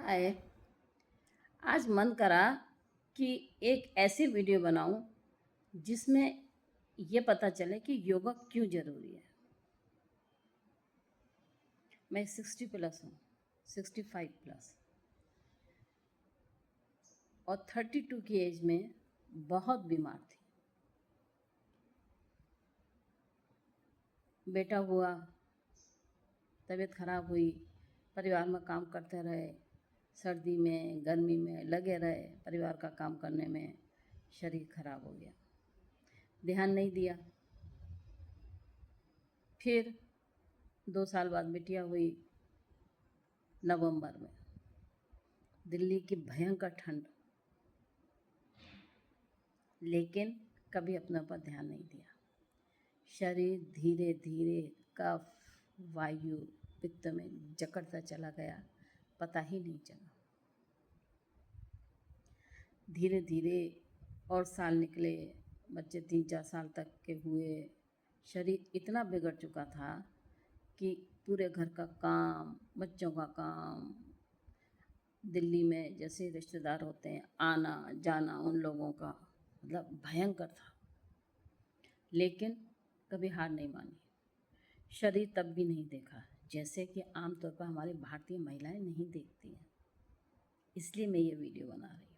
आए। आज मन करा कि एक ऐसी वीडियो बनाऊं जिसमें ये पता चले कि योगा क्यों ज़रूरी है। मैं 60 प्लस हूँ, 65 प्लस, और 32 की एज में बहुत बीमार थी। बेटा हुआ, तबीयत खराब हुई, परिवार में काम करते रहे, सर्दी में गर्मी में लगे रहे, परिवार का काम करने में शरीर खराब हो गया, ध्यान नहीं दिया। फिर 2 साल बाद बिटिया हुई, नवंबर में। दिल्ली की भयंकर ठंड, लेकिन कभी अपने ऊपर ध्यान नहीं दिया। शरीर धीरे धीरे कफ, वायु, पित्त में जकड़ता चला गया, पता ही नहीं चला। धीरे धीरे और साल निकले, बच्चे 3-4 साल तक के हुए। शरीर इतना बिगड़ चुका था कि पूरे घर का काम, बच्चों का काम, दिल्ली में जैसे रिश्तेदार होते हैं, आना जाना उन लोगों का, मतलब भयंकर था। लेकिन कभी हार नहीं मानी। शरीर तब भी नहीं देखा, जैसे कि आमतौर पर हमारी भारतीय महिलाएं नहीं देखती हैं। इसलिए मैं ये वीडियो बना रही हूँ।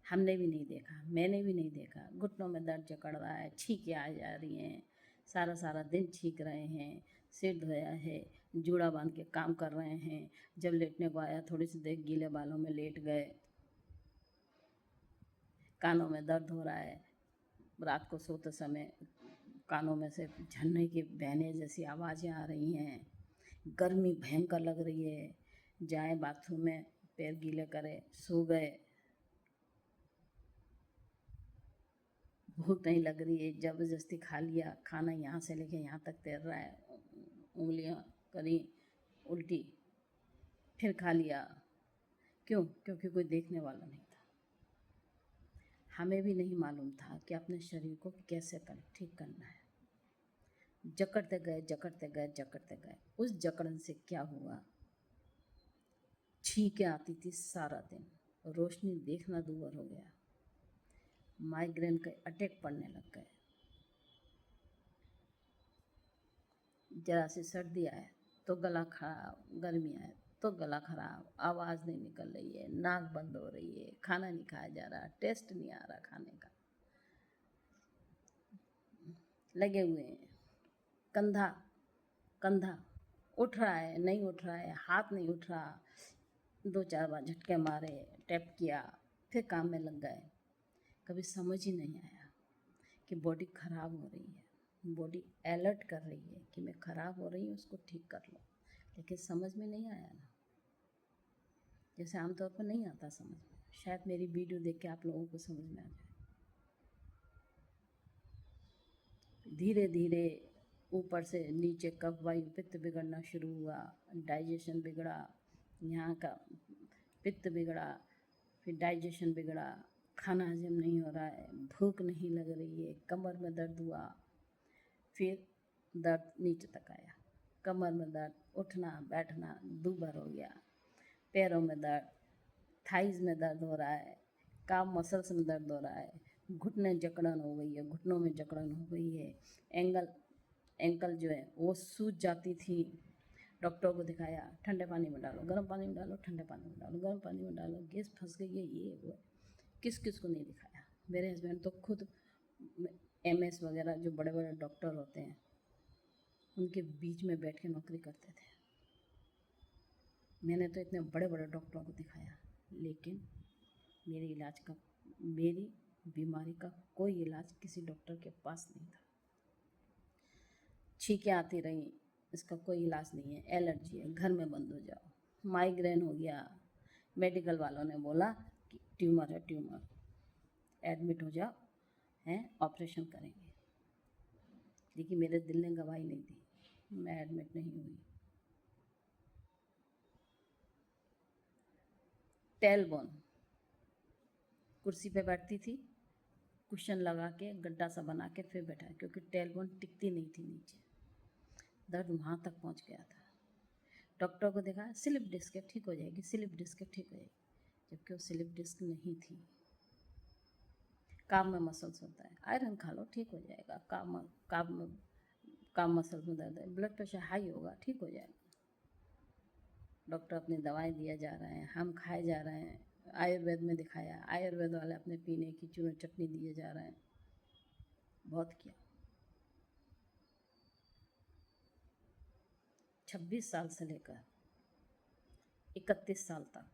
हमने भी नहीं देखा, मैंने भी नहीं देखा। घुटनों में दर्द जकड़ रहा है, छींकें आ जा रही हैं, सारा सारा दिन छींक रहे हैं, सिर धोया है, जूड़ा बांध के काम कर रहे हैं। जब लेटने को आया, थोड़ी सी देर गीले बालों में लेट गए। कानों में दर्द हो रहा है, रात को सोते समय कानों में से झरने की बहने जैसी आवाज़ें आ रही हैं। गर्मी भयंकर लग रही है, जाएं बाथरूम में पैर गीले करें, सो गए। भूख नहीं लग रही है, ज़बरदस्ती खा लिया, खाना यहाँ से लेके यहाँ तक तैर रहा है, उंगलियाँ करी उल्टी, फिर खा लिया। क्यों? क्योंकि कोई देखने वाला नहीं था। हमें भी नहीं मालूम था कि अपने शरीर को कैसे ठीक करना है। जकड़ते गए जकड़ते गए जकड़ते गए। उस जकड़न से क्या हुआ, छींकें आती थी सारा दिन, रोशनी देखना दूर हो गया, माइग्रेन के अटैक पड़ने लग गए। जरा सी सर्दी आए तो गला खराब, गर्मी आए तो गला खराब, आवाज़ नहीं निकल रही है, नाक बंद हो रही है, खाना नहीं खाया जा रहा, टेस्ट नहीं आ रहा खाने का, लगे हुए हैं। कंधा कंधा उठ रहा है, नहीं उठ रहा है, हाथ नहीं उठ रहा। 2-4 बार झटके मारे, टैप किया, फिर काम में लग गए। कभी समझ ही नहीं आया कि बॉडी ख़राब हो रही है, बॉडी अलर्ट कर रही है कि मैं ख़राब हो रही हूँ, उसको ठीक कर लो। लेकिन समझ में नहीं आया ना, जैसे आमतौर पर नहीं आता समझ में। शायद मेरी वीडियो देख के आप लोगों को समझ में आ जाए। धीरे धीरे ऊपर से नीचे कफ, वायु, पित्त बिगड़ना शुरू हुआ, डाइजेशन बिगड़ा, यहाँ का पित्त बिगड़ा, फिर डाइजेशन बिगड़ा, खाना हजम नहीं हो रहा है, भूख नहीं लग रही है, कमर में दर्द हुआ, फिर दर्द नीचे तक आया, कमर में दर्द, उठना बैठना दूभर हो गया, पैरों में दर्द, थाइज में दर्द हो रहा है, काम मसल्स में दर्द हो रहा है, घुटने जकड़न हो गई है, घुटनों में जकड़न हो गई है, एंकल जो है वो सूज जाती थी। डॉक्टर को दिखाया, ठंडे पानी में डालो, गर्म पानी में डालो, ठंडे पानी में डालो, गर्म पानी में डालो, गैस फंस गई है, ये वो। किस किस को नहीं दिखाया। मेरे हस्बैंड तो खुद MS वगैरह जो बड़े बड़े डॉक्टर होते हैं उनके बीच में बैठ के नौकरी करते थे। मैंने तो इतने बड़े बड़े डॉक्टरों को दिखाया, लेकिन मेरी बीमारी का कोई इलाज किसी डॉक्टर के पास नहीं था। छींकें आती रहीं, इसका कोई इलाज नहीं है, एलर्जी है, घर में बंद हो जाओ। माइग्रेन हो गया, मेडिकल वालों ने बोला कि ट्यूमर है, ट्यूमर, एडमिट हो जाओ, हैं ऑपरेशन करेंगे। लेकिन मेरे दिल ने गवाही नहीं दी, मैं एडमिट नहीं हुई। टेलबोन, कुर्सी पे बैठती थी, कुशन लगा के गड्ढा सा बना के फिर बैठा, क्योंकि टेलबोन टिकती नहीं थी नीचे, दर्द वहाँ तक पहुँच गया था। डॉक्टर को देखा, स्लिप डिस्क है, ठीक हो जाएगी, स्लिप डिस्क है, ठीक हो जाएगी, जबकि वो स्लिप डिस्क नहीं थी। काम में मसल्स होता है, आयरन खा लो ठीक हो जाएगा, काम मसल में दर्द है, ब्लड प्रेशर हाई होगा ठीक हो जाएगा। डॉक्टर अपनी दवाएं दिया जा रहे हैं, हम खाए जा रहे हैं। आयुर्वेद में दिखाया, आयुर्वेद वाले अपने पीने की चूर्ण चटनी दिए जा रहे हैं। बहुत किया। 26 साल से लेकर 31 साल तक,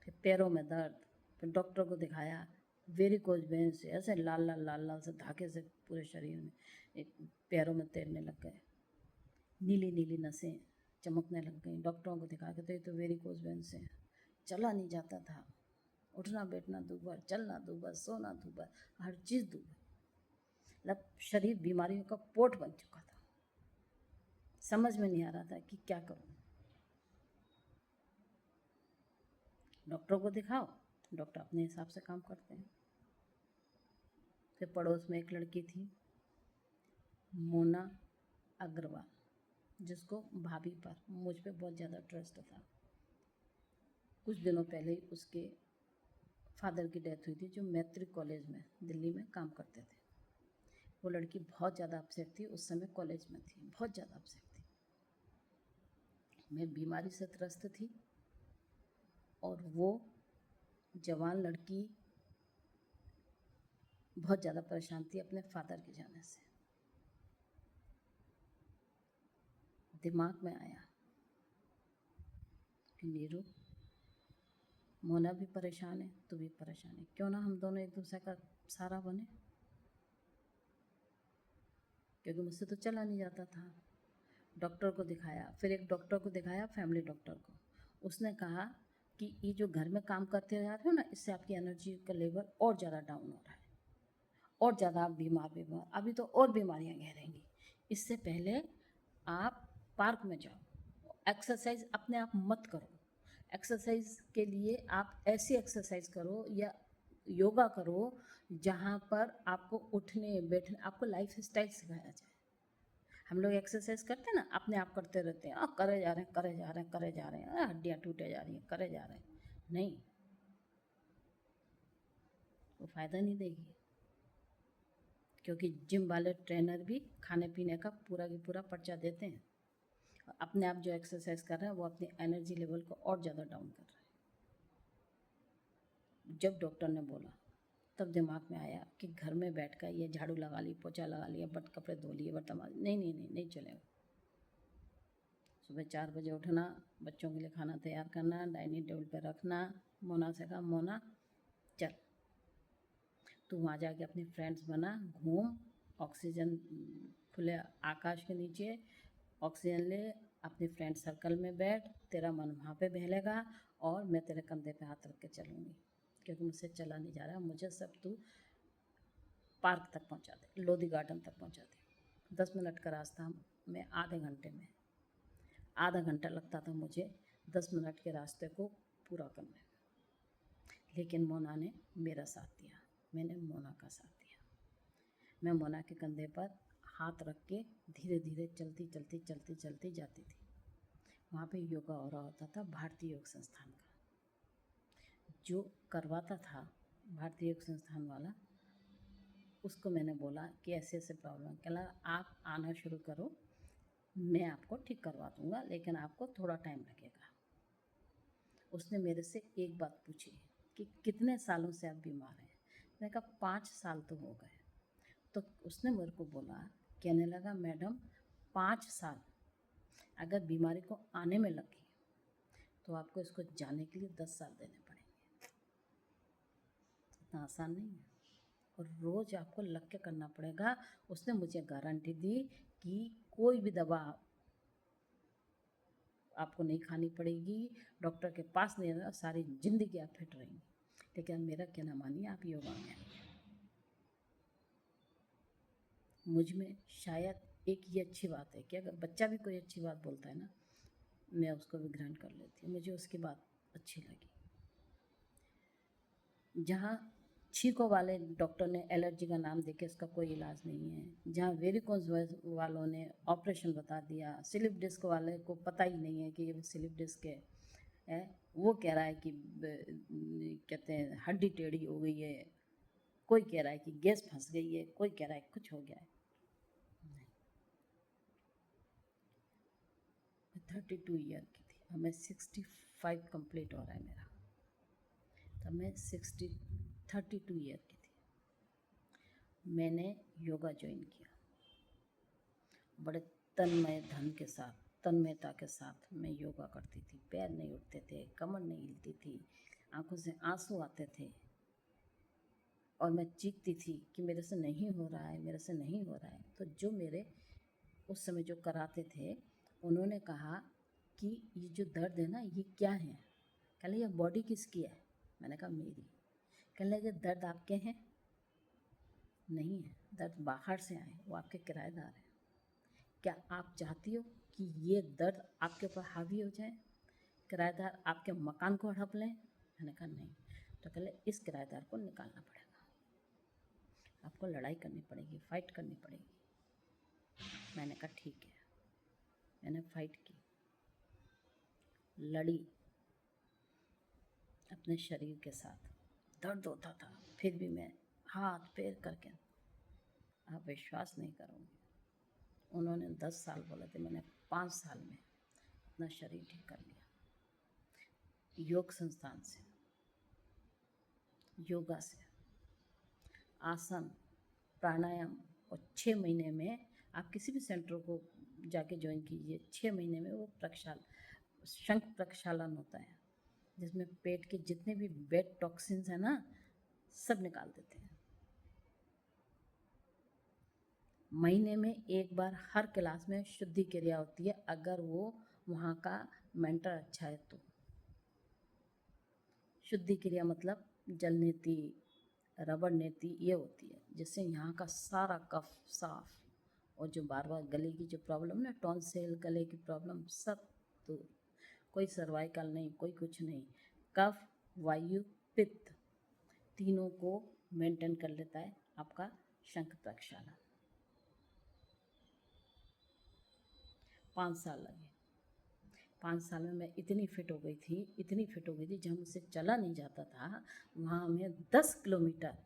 फिर पैरों में दर्द, फिर डॉक्टर को दिखाया, वेरिकोज वेन से ऐसे लाल लाल लाल लाल से धागे से पूरे शरीर में, एक पैरों में तैरने लग गए, नीली नीली नसें चमकने लग गई। डॉक्टरों को दिखा के, तो ये तो वेरिकोज वेन से, चला नहीं जाता था, उठना बैठना दूभर, चलना दूभर, सोना दूभर, हर चीज़ दूभर, मतलब शरीर बीमारियों का पोर्ट बन चुका था। समझ में नहीं आ रहा था कि क्या करूं। डॉक्टर को दिखाओ, डॉक्टर अपने हिसाब से काम करते हैं। फिर पड़ोस में एक लड़की थी, मोना अग्रवाल, जिसको भाभी पर, मुझ पे बहुत ज़्यादा ट्रस्ट था। कुछ दिनों पहले ही उसके फादर की डेथ हुई थी, जो मैत्री कॉलेज में दिल्ली में काम करते थे। वो लड़की बहुत ज़्यादा अपसेट थी, उस समय कॉलेज में थी, बहुत ज़्यादा अपसेट थी। मैं बीमारी से त्रस्त थी और वो जवान लड़की बहुत ज़्यादा परेशान थी अपने फादर के जाने से। दिमाग में आया कि नीरू, मोना भी परेशान है, तू भी परेशान है, क्यों ना हम दोनों एक दूसरे का सहारा बने, क्योंकि मुझसे तो चला नहीं जाता था। डॉक्टर को दिखाया, फिर एक डॉक्टर को दिखाया, फैमिली डॉक्टर को। उसने कहा कि ये जो घर में काम करते जा रहे हो ना, इससे आपकी एनर्जी का लेवल और ज़्यादा डाउन हो रहा है, और ज़्यादा आप बीमार, अभी तो और बीमारियाँ घेरेंगी। इससे पहले आप पार्क में जाओ, एक्सरसाइज अपने आप मत करो। एक्सरसाइज के लिए आप ऐसी एक्सरसाइज करो या योगा करो जहाँ पर आपको उठने बैठने, आपको लाइफ स्टाइल सिखाया जाए। हम लोग एक्सरसाइज करते हैं ना, अपने आप करते रहते हैं, करे जा रहे हैं, करे जा रहे हैं, करे जा रहे हैं, हड्डियाँ टूटे जा रही हैं, करे जा रहे हैं, नहीं, वो फ़ायदा नहीं देगी। क्योंकि जिम वाले ट्रेनर भी खाने पीने का पूरा की पूरा पर्चा देते हैं, और अपने आप जो एक्सरसाइज कर रहे हैं वो अपनी एनर्जी लेवल को और ज़्यादा डाउन कर रहे हैं। जब डॉक्टर ने बोला, तब दिमाग में आया कि घर में बैठ कर ये झाड़ू लगा ली, पोछा लगा लिया, बट कपड़े धो लिए, बर्तन मांज, नहीं नहीं नहीं नहीं चलेगा। सुबह 4 बजे उठना, बच्चों के लिए खाना तैयार करना, डाइनिंग टेबल पर रखना। मोना से कहा, मोना चल तू वहाँ जाके अपनी फ्रेंड्स बना, घूम, ऑक्सीजन खुले आकाश के नीचे ऑक्सीजन ले, अपने फ्रेंड सर्कल में बैठ, तेरा मन वहाँ पे बहलेगा और मैं तेरे कंधे पे हाथ रख के चलूँगी, क्योंकि मुझसे चला नहीं जा रहा, मुझे सब तू पार्क तक पहुँचा दे, लोधी गार्डन तक पहुँचा दे। 10 मिनट का रास्ता मैं आधे घंटे में, आधा घंटा लगता था मुझे 10 मिनट के रास्ते को पूरा करने में। लेकिन मोना ने मेरा साथ दिया, मैंने मोना का साथ दिया। मैं मोना के कंधे पर हाथ रख के धीरे धीरे चलती चलती चलती चलती जाती थी। वहाँ पे योगा हो रहा होता था, भारतीय योग संस्थान का जो करवाता था, भारतीय योग संस्थान वाला। उसको मैंने बोला कि ऐसे ऐसे प्रॉब्लम, कहला आप आना शुरू करो, मैं आपको ठीक करवा दूँगा, लेकिन आपको थोड़ा टाइम लगेगा। उसने मेरे से एक बात पूछी कि कितने सालों से आप बीमार हैं। मैंने कहा 5 साल तो हो गए। तो उसने मेरे को बोला, कहने लगा, मैडम 5 साल अगर बीमारी को आने में लगे तो आपको इसको जाने के लिए 10 साल देने पड़ेंगे। इतना आसान नहीं है, और रोज़ आपको लग के करना पड़ेगा। उसने मुझे गारंटी दी कि कोई भी दवा आपको नहीं खानी पड़ेगी, डॉक्टर के पास नहीं रहना, सारी ज़िंदगी आप फिट रहेंगी। लेकिन मेरा कहना मानिए, आप योगा में आइए। मुझ में शायद एक ये अच्छी बात है कि अगर बच्चा भी कोई अच्छी बात बोलता है ना, मैं उसको भी ग्रहण कर लेती हूँ, मुझे उसकी बात अच्छी लगी। जहाँ छींकों वाले डॉक्टर ने एलर्जी का नाम देके इसका कोई इलाज नहीं है। जहाँ वेरिकोज वालों ने ऑपरेशन बता दिया, स्लिप डिस्क वाले को पता ही नहीं है कि ये स्लिप डिस्क है, वो कह रहा है कि कहते हैं हड्डी टेढ़ी हो गई है, कोई कह रहा है कि गैस फंस गई है, कोई कह रहा है कुछ हो गया है। नहीं, मैं 32 ईयर की थी, अब मैं 65 कंप्लीट हो रहा है मेरा, तब मैं 32 ईयर की थी। मैंने योगा ज्वाइन किया, बड़े तन्मयता के साथ मैं योगा करती थी। पैर नहीं उठते थे, कमर नहीं हिलती थी, आंखों से आंसू आते थे और मैं चीखती थी कि मेरे से नहीं हो रहा है, मेरे से नहीं हो रहा है। तो जो मेरे उस समय जो कराते थे, उन्होंने कहा कि ये जो दर्द है ना, ये क्या है? कहले ये बॉडी किसकी है? मैंने कहा मेरी। कहने लगे दर्द आपके हैं? नहीं है, दर्द बाहर से आए, वो आपके किराएदार हैं। क्या आप चाहती हो कि ये दर्द आपके ऊपर हावी हो जाए, किराएदार आपके मकान को हड़प लें? मैंने कहा नहीं। तो कहले इस किराएदार को निकालना पड़ेगा, आपको लड़ाई करनी पड़ेगी, फाइट करनी पड़ेगी। मैंने कहा ठीक है। मैंने फाइट की, लड़ी अपने शरीर के साथ। दर्द होता था, फिर भी मैं हाथ पैर करके, आप विश्वास नहीं करोगे, उन्होंने 10 साल बोले थे, मैंने 5 साल में अपना शरीर ठीक कर लिया। योग संस्थान से, योगा से, आसन, प्राणायाम, और 6 महीने में आप किसी भी सेंटर को जाके ज्वाइन कीजिए, 6 महीने में वो शंख प्रक्षालन होता है, जिसमें पेट के जितने भी बैड टॉक्सिन्स हैं ना, सब निकाल देते हैं। महीने में एक बार हर क्लास में शुद्धि क्रिया होती है, अगर वो वहाँ का मेंटर अच्छा है तो। शुद्धि क्रिया मतलब जल नीति, रबड़ नीति, ये होती है जिससे यहाँ का सारा कफ साफ, और जो बार बार गले की जो प्रॉब्लम ना, टॉन्सिल, गले की प्रॉब्लम, सब दूर। कोई सर्वाइकल नहीं, कोई कुछ नहीं। कफ, वायु, पित्त, तीनों को मेंटेन कर लेता है आपका शंख प्रक्षालन। 5 साल लगे। 5 साल में मैं इतनी फिट हो गई थी, जब मुझसे चला नहीं जाता था, वहाँ मैं 10 किलोमीटर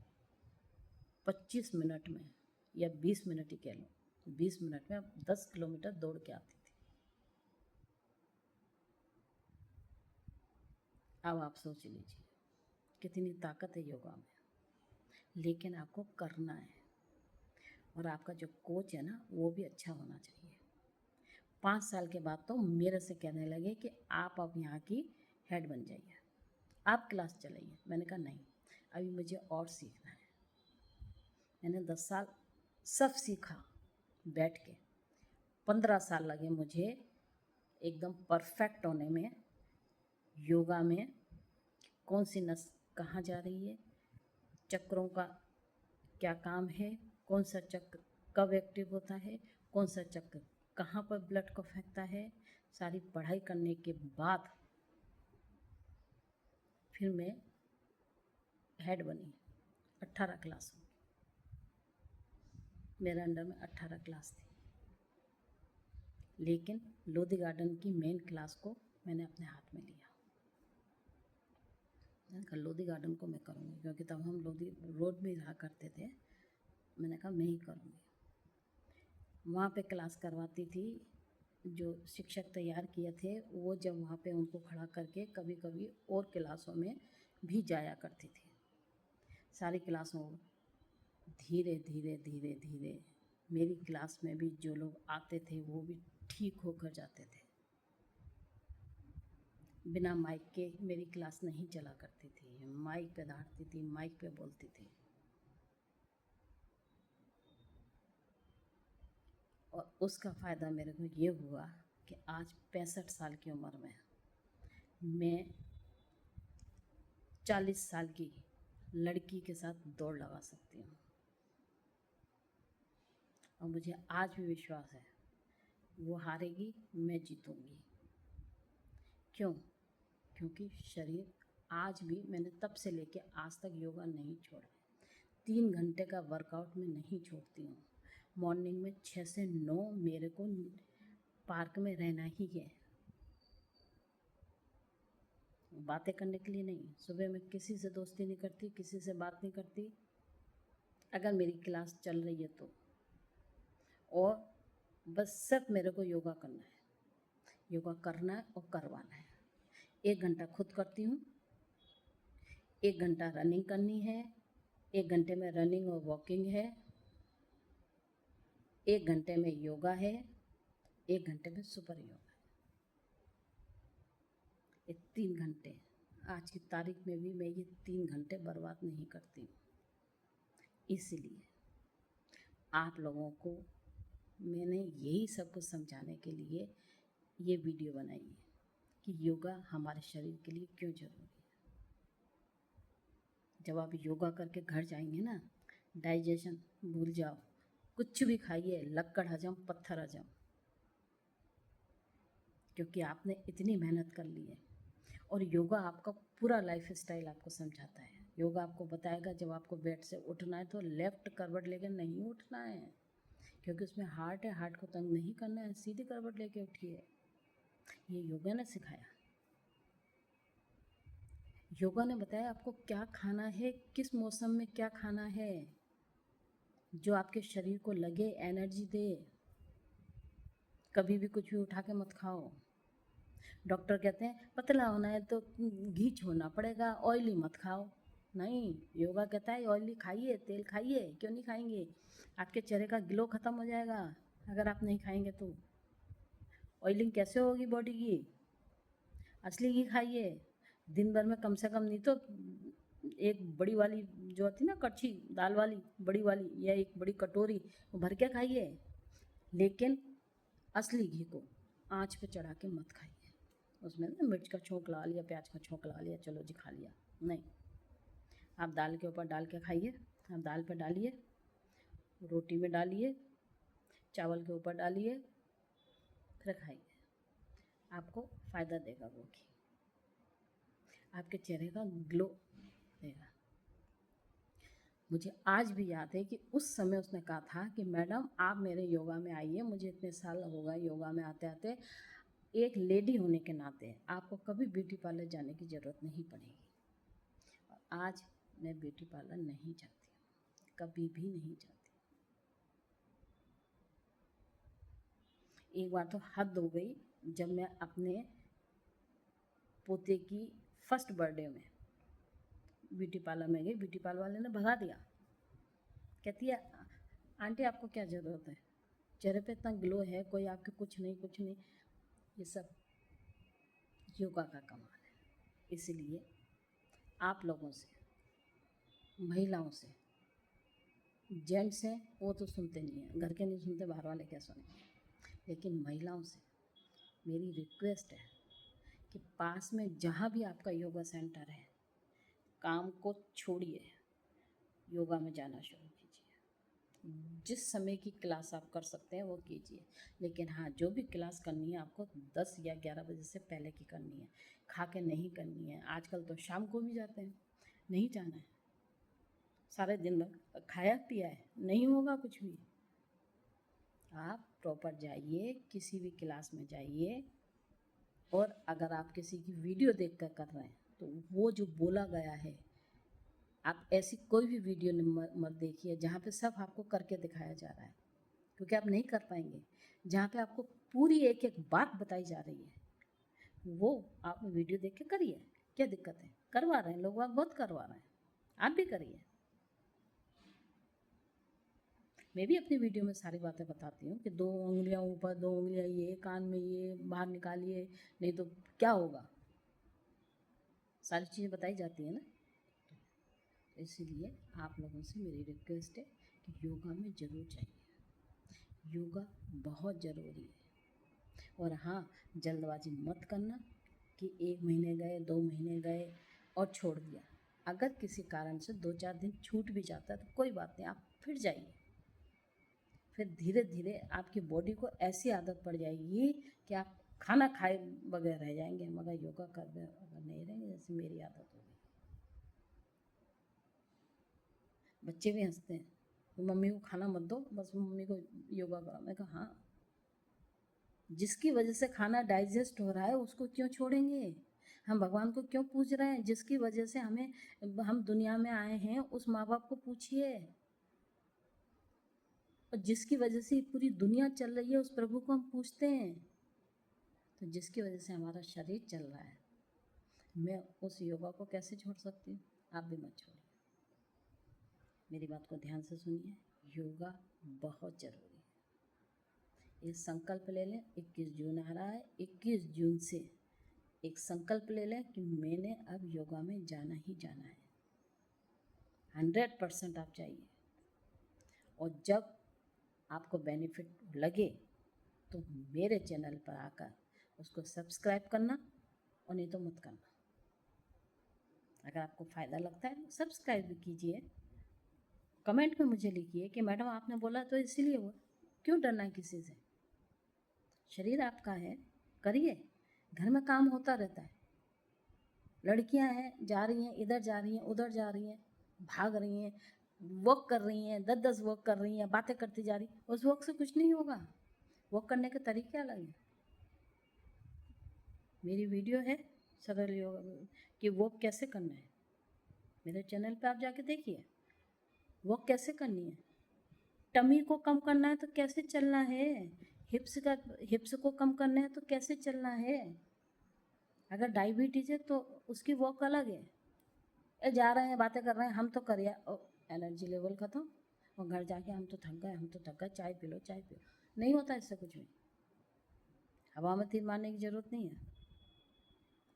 25 मिनट में, या 20 मिनट ही कह लो, 20 मिनट में 10 किलोमीटर दौड़ के आती थी। अब आप सोच लीजिए कितनी ताकत है योगा में, लेकिन आपको करना है, और आपका जो कोच है ना, वो भी अच्छा होना चाहिए। 5 साल के बाद तो मेरे से कहने लगे कि आप अब यहाँ की हेड बन जाइए, आप क्लास चलाइए। मैंने कहा नहीं, अभी मुझे और सीखना है। मैंने 10 साल सब सीखा बैठ के। 15 साल लगे मुझे एकदम परफेक्ट होने में, योगा में कौन सी नस कहाँ जा रही है, चक्रों का क्या काम है, कौन सा चक्र कब एक्टिव होता है, कौन सा चक्र कहाँ पर ब्लड को फेंकता है। सारी पढ़ाई करने के बाद फिर मैं हेड बनी। 18 क्लास, मेरे अंडर में 18 क्लास थी, लेकिन लोधी गार्डन की मेन क्लास को मैंने अपने हाथ में लिया। मैंने कहा लोधी गार्डन को मैं करूँगी, क्योंकि तब हम लोधी रोड में रहा करते थे। मैंने कहा मैं ही करूँगी। वहाँ पे क्लास करवाती थी, जो शिक्षक तैयार किए थे वो जब वहाँ पे उनको खड़ा करके कभी कभी और क्लासों में भी जाया करती थी। सारी क्लासों, धीरे धीरे धीरे धीरे मेरी क्लास में भी जो लोग आते थे वो भी ठीक होकर जाते थे। बिना माइक के मेरी क्लास नहीं चला करती थी, माइक पे दौड़ती थी, माइक पे बोलती थी। और उसका फ़ायदा मेरे को ये हुआ कि आज 65 साल की उम्र में मैं 40 साल की लड़की के साथ दौड़ लगा सकती हूँ, और मुझे आज भी विश्वास है वो हारेगी, मैं जीतूँगी। क्यों? क्योंकि शरीर आज भी, मैंने तब से लेके आज तक योगा नहीं छोड़ा। 3 घंटे का वर्कआउट मैं नहीं छोड़ती हूँ। मॉर्निंग में 6 से 9 मेरे को पार्क में रहना ही है, बातें करने के लिए नहीं। सुबह मैं किसी से दोस्ती नहीं करती, किसी से बात नहीं करती, अगर मेरी क्लास चल रही है तो। और बस सिर्फ मेरे को योगा करना है, योगा करना है और करवाना है। 1 घंटा खुद करती हूँ, 1 घंटा रनिंग करनी है, 1 घंटे में रनिंग और वॉकिंग है, 1 घंटे में योगा है, 1 घंटे में सुपर योगा है। ये 3 घंटे, आज की तारीख में भी मैं ये 3 घंटे बर्बाद नहीं करती हूँ। इसीलिए आप लोगों को मैंने यही सब कुछ समझाने के लिए ये वीडियो बनाई है कि योगा हमारे शरीर के लिए क्यों ज़रूरी है। जब आप योगा करके घर जाएंगे ना, डाइजेशन भूल जाओ, कुछ भी खाइए, लक्कड़ हजम, पत्थर हजम, क्योंकि आपने इतनी मेहनत कर ली है। और योगा आपका पूरा लाइफ स्टाइल आपको समझाता है। योगा आपको बताएगा जब आपको बेड से उठना है तो लेफ़्ट करवट लेकर नहीं उठना है, क्योंकि उसमें हार्ट है, हार्ट को तंग नहीं करना है, सीधी करवट लेके उठिए। ये योगा ने सिखाया। योगा ने बताया आपको क्या खाना है, किस मौसम में क्या खाना है, जो आपके शरीर को लगे, एनर्जी दे। कभी भी कुछ भी उठा के मत खाओ। डॉक्टर कहते हैं पतला होना है तो घी छोड़ना पड़ेगा, ऑयली मत खाओ। नहीं, योगा कहता है ऑयली खाइए, तेल खाइए। क्यों नहीं खाएंगे? आपके चेहरे का ग्लो ख़त्म हो जाएगा अगर आप नहीं खाएंगे तो। ऑयलिंग कैसे होगी बॉडी की? असली घी खाइए। दिन भर में कम से कम नहीं तो एक बड़ी वाली जो होती है ना कड़छी दाल वाली, बड़ी वाली, या एक बड़ी कटोरी वो भर के खाइए, लेकिन असली घी को आँच पे चढ़ा के मत खाइए। उसमें ना मिर्च का छोंक लगा लिया, प्याज का छोंक लगा लिया, चलो जी खा लिया, नहीं। आप दाल के ऊपर डाल के खाइए। आप दाल पे डालिए, रोटी में डालिए, चावल के ऊपर डालिए, फिर खाइए। आपको फ़ायदा देगा वो घी, आपके चेहरे का ग्लो देगा। मुझे आज भी याद है कि उस समय उसने कहा था कि मैडम आप मेरे योगा में आइए, मुझे इतने साल हो गए योगा में आते आते, एक लेडी होने के नाते आपको कभी ब्यूटी पार्लर जाने की ज़रूरत नहीं पड़ेगी। और आज मैं ब्यूटी पार्लर नहीं जाती, कभी भी नहीं जाती। एक बार तो हद हो गई, जब मैं अपने पोते की फर्स्ट बर्थडे में ब्यूटी पार्लर में गई, ब्यूटी पार्लर वाले ने भगा दिया। कहती है आंटी आपको क्या ज़रूरत है, चेहरे पे इतना ग्लो है, कोई आपके कुछ नहीं कुछ नहीं। ये सब योगा का कमाल है। इसलिए आप लोगों से, महिलाओं से, जेंट्स हैं वो तो सुनते नहीं हैं, घर के नहीं सुनते, बाहर वाले क्या सुनेंगे, लेकिन महिलाओं से मेरी रिक्वेस्ट है कि पास में जहाँ भी आपका योगा सेंटर है, काम को छोड़िए, योगा में जाना शुरू कीजिए। जिस समय की क्लास आप कर सकते हैं वो कीजिए, लेकिन हाँ, जो भी क्लास करनी है आपको 10 या 11 बजे से पहले की करनी है, खा के नहीं करनी है। आजकल तो शाम को भी जाते हैं, नहीं जाना है। सारे दिन भर खाया पिया है, नहीं होगा कुछ भी। आप प्रॉपर जाइए, किसी भी क्लास में जाइए, और अगर आप किसी की वीडियो देखकर कर रहे हैं तो वो जो बोला गया है, आप ऐसी कोई भी वीडियो मत देखिए जहाँ पे सब आपको करके दिखाया जा रहा है, क्योंकि आप नहीं कर पाएंगे। जहाँ पे आपको पूरी एक एक बात बताई जा रही है वो आप वीडियो देख के करिए। क्या दिक्कत है? करवा रहे हैं लोग, बहुत करवा रहे हैं, आप भी करिए। मैं भी अपनी वीडियो में सारी बातें बताती हूँ कि 2 उंगलियाँ ऊपर, 2 उंगलियाँ ये, कान में ये बाहर निकालिए, नहीं तो क्या होगा, सारी चीज़ें बताई जाती हैं ना। इसीलिए आप लोगों से मेरी रिक्वेस्ट है कि योगा में ज़रूर जाइए, योगा बहुत ज़रूरी है। और हाँ, जल्दबाजी मत करना कि 1 महीने गए, 2 महीने गए और छोड़ दिया। अगर किसी कारण से 2-4 दिन छूट भी जाता है तो कोई बात नहीं, आप फिर जाइए। फिर धीरे धीरे आपकी बॉडी को ऐसी आदत पड़ जाएगी कि आप खाना खाए बगैर रह जाएंगे, मगर योगा कर अगर नहीं रहेंगे, जैसे मेरी आदत हो गई। बच्चे भी हंसते हैं, तो मम्मी को खाना मत दो, बस मम्मी को योगा करो। मैं कहा हाँ, जिसकी वजह से खाना डाइजेस्ट हो रहा है उसको क्यों छोड़ेंगे? हम भगवान को क्यों पूज रहे हैं? जिसकी वजह से हम दुनिया में आए हैं उस माँ बाप को पूछिए, और जिसकी वजह से पूरी दुनिया चल रही है उस प्रभु को हम पूछते हैं। तो जिसकी वजह से हमारा शरीर चल रहा है, मैं उस योगा को कैसे छोड़ सकती हूँ? आप भी मत छोड़िए, मेरी बात को ध्यान से सुनिए। योगा बहुत ज़रूरी है। ये संकल्प ले लें, 21 जून आ रहा है, 21 जून से एक संकल्प ले लें कि मैंने अब योगा में जाना ही जाना है। 100% आप जाइए, और जब आपको बेनिफिट लगे तो मेरे चैनल पर आकर उसको सब्सक्राइब करना, और नहीं तो मत करना। अगर आपको फ़ायदा लगता है तो सब्सक्राइब भी कीजिए, कमेंट में मुझे लिखिए कि मैडम आपने बोला तो इसीलिए हुआ। क्यों डरना है किसी से? शरीर आपका है, करिए। घर में काम होता रहता है, लड़कियां हैं, जा रही हैं, इधर जा रही हैं, उधर जा रही हैं, भाग रही हैं, वॉक कर रही हैं, 10-10 वॉक कर रही हैं, बातें करती जा रही। उस वॉक से कुछ नहीं होगा। वॉक करने के तरीके अलग हैं। मेरी वीडियो है सरल योगा कि वॉक कैसे करना है, मेरे चैनल पे आप जाके देखिए वॉक कैसे करनी है। टमी को कम करना है तो कैसे चलना है, हिप्स को कम करना है तो कैसे चलना है। अगर डायबिटीज़ है तो उसकी वॉक अलग है। जा रहे हैं, बातें कर रहे हैं, हम तो करिए, एनर्जी लेवल खत्म, और घर जाके हम तो थक गए, हम तो थक गए, चाय पी लो, चाय पी लो। नहीं होता इससे कुछ भी। हवा में तीर मारने की ज़रूरत नहीं है,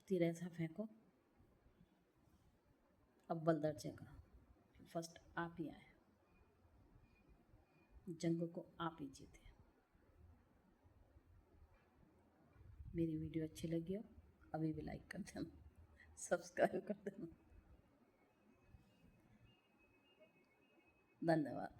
तीर ऐसा फेंको, अब बल दर्जे का फर्स्ट आप ही आए, जंग को आप ही जीते। मेरी वीडियो अच्छी लगी हो अभी भी लाइक कर देना, सब्सक्राइब कर देना। धन्यवाद।